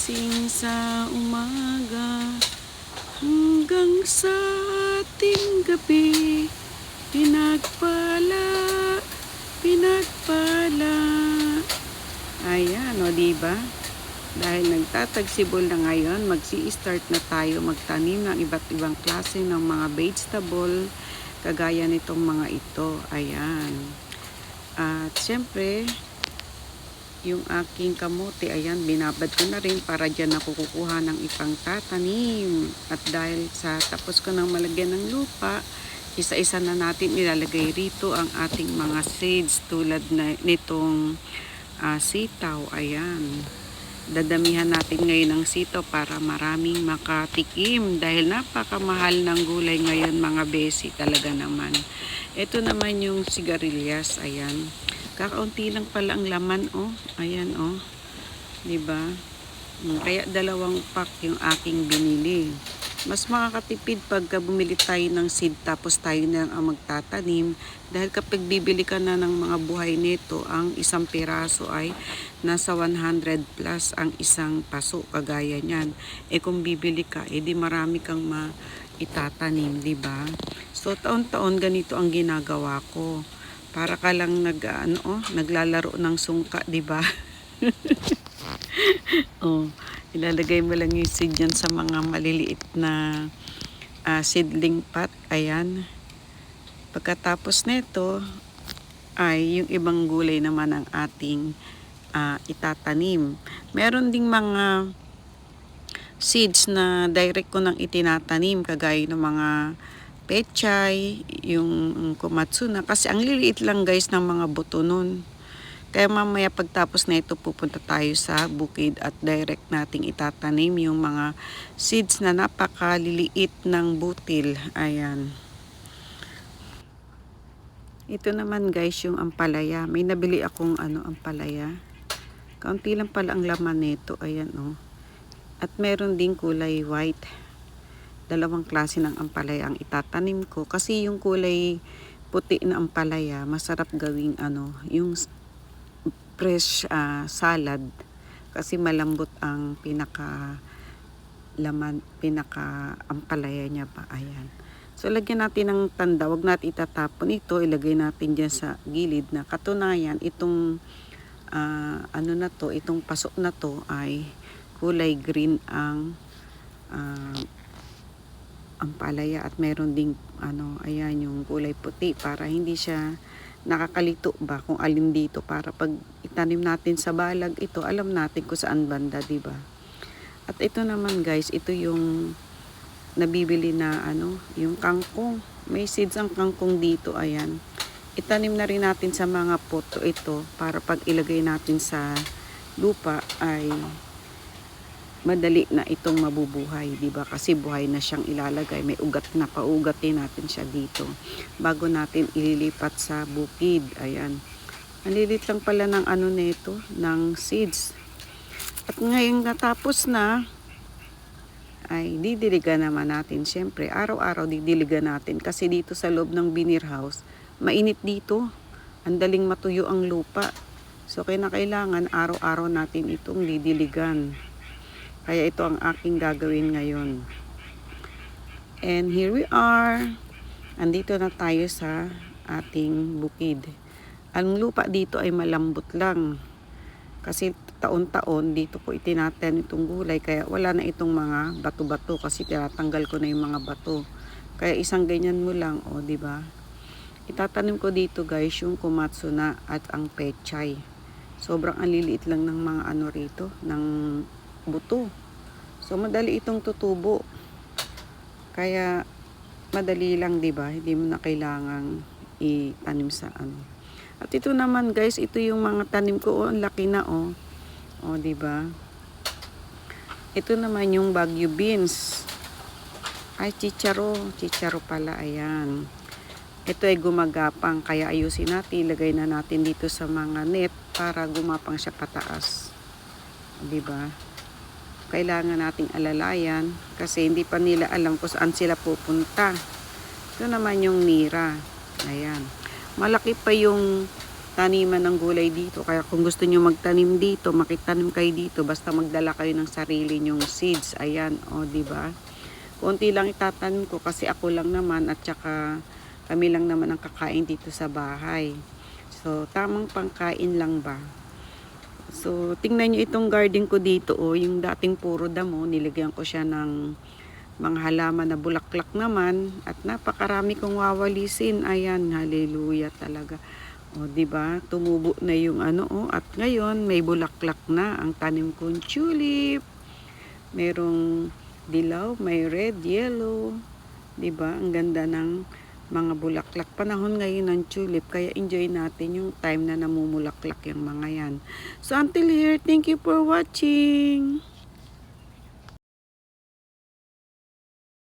gising sa umaga hanggang sa ating gabi, pinagpala, pinagpala. Ayan, o diba? Dahil nagtatagsibol na ngayon, magsi-start na tayo magtanim ng iba't ibang klase ng mga vegetable, kagaya nitong mga ito. Ayan. At syempre, yung aking kamote, ayan, binabad ko na rin para dyan ako kukuha ng ipang tatanim. At dahil sa tapos ko nang malagyan ng lupa, isa-isa na natin ilalagay rito ang ating mga seeds tulad na nitong sitaw. Ayan. Dadamihan natin ngayon ng sitaw para maraming makatikim dahil napakamahal ng gulay ngayon mga besi talaga naman. Ito naman yung sigarilyas. Ayan. Kakaunti lang pala ang laman, oh. Ayan, oh. 'Di ba? Kaya 2 pack yung aking binili. Mas makakatipid pagka bumili tayo ng seed tapos tayo na ang magtatanim dahil kapag bibili ka na ng mga buhay nito, ang isang piraso ay nasa 100 plus ang isang paso kagaya niyan. Kung bibili ka, di marami kang maitatanim, 'di ba? So taon-taon ganito ang ginagawa ko. Para ka lang naglalaro ng sungka, 'di ba? Oh, ilalagay mo lang yung seed dyan sa mga maliliit na seedling pot. Ayan. Pagkatapos nito ay yung ibang gulay naman ang ating itatanim. Meron ding mga seeds na direct ko nang itinatanim kagaya ng mga pechay, yung komatsuna, kasi ang liliit lang guys ng mga buto nun. Kaya mamaya pagtapos na ito pupunta tayo sa bukid at direct nating itatanim yung mga seeds na napakaliliit ng butil. Ayan. Ito naman guys yung ampalaya. May nabili akong ampalaya. Kaunti lang pala ang laman nito. Ayan, oh. At meron ding kulay white. 2 klase ng ampalaya ang itatanim ko kasi yung kulay puti na ampalaya masarap gawing yung fresh salad kasi malambot ang pinaka ampalaya niya pa. Ayan. So lagyan natin ng tanda, wag natin itatapon ito, ilagay natin diyan sa gilid na katunayan itong itong pasok na to ay kulay green ang ampalaya at meron ding ayan yung kulay puti para hindi siya nakakalito ba kung alin dito para pag itanim natin sa balag ito alam natin kung saan banda, di ba? At ito naman guys, ito yung nabibili na yung kangkong. May seeds ang kangkong dito, ayan. Itanim na rin natin sa mga poto ito para pag ilagay natin sa lupa ay madali na itong mabubuhay, di ba? Kasi buhay na siyang ilalagay, may ugat na, paugatin natin siya dito bago natin ililipat sa bukid. Ayan. Ang lilit lang pala ng nito, ng seeds. At ngayon natapos na, ay didiligan naman natin. Siyempre, araw-araw didiligan natin kasi dito sa loob ng binir house, mainit dito. Ang daling matuyo ang lupa. So, kailangan araw-araw natin itong didiligan. Kaya ito ang aking gagawin ngayon. And here we are. Andito na tayo sa ating bukid. Ang lupa dito ay malambot lang. Kasi taon-taon dito ko itinatanim itong gulay. Kaya wala na itong mga bato-bato. Kasi tinatanggal ko na yung mga bato. Kaya isang ganyan mo lang. O, diba? Itatanim ko dito guys yung komatsuna at ang pechay. Sobrang aliliit lang ng mga rito. Ng buto. So madali itong tutubo. Kaya madali lang, 'di ba? Hindi mo na kailangang itanim sa At ito naman guys, ito yung mga tanim ko, ang laki na oh. Oh, 'di ba? Ito naman yung Baguio beans. Ay chicharo pala, ayan. Ito ay gumagapang kaya ayusin natin, ilagay na natin dito sa mga net para gumapang siya pataas. 'Di ba? Kailangan nating alalayan kasi hindi pa nila alam kung saan sila pupunta. Ito naman yung nira. Ayan. Malaki pa yung taniman ng gulay dito. Kaya kung gusto nyo magtanim dito, makitanim kayo dito, basta magdala kayo ng sarili nyong seeds. Ayan, o, diba? Konti lang itatanim ko kasi ako lang naman at saka kami lang naman ang kakain dito sa bahay. So, tamang pangkain lang ba? So, tingnan nyo itong garden ko dito, o, yung dating puro damo, nilagyan ko siya ng mga halaman na bulaklak naman at napakarami kong wawalisin. Ayan, hallelujah talaga. O, di ba? Tumubo na yung ano, o, at ngayon may bulaklak na ang tanim kong tulip. Merong dilaw, may red, yellow. Di ba? Ang ganda ng mga bulaklak. Panahon ngayon ng tulip, kaya enjoy natin yung time na namumulaklak yung mga yan. So until here, thank you for watching.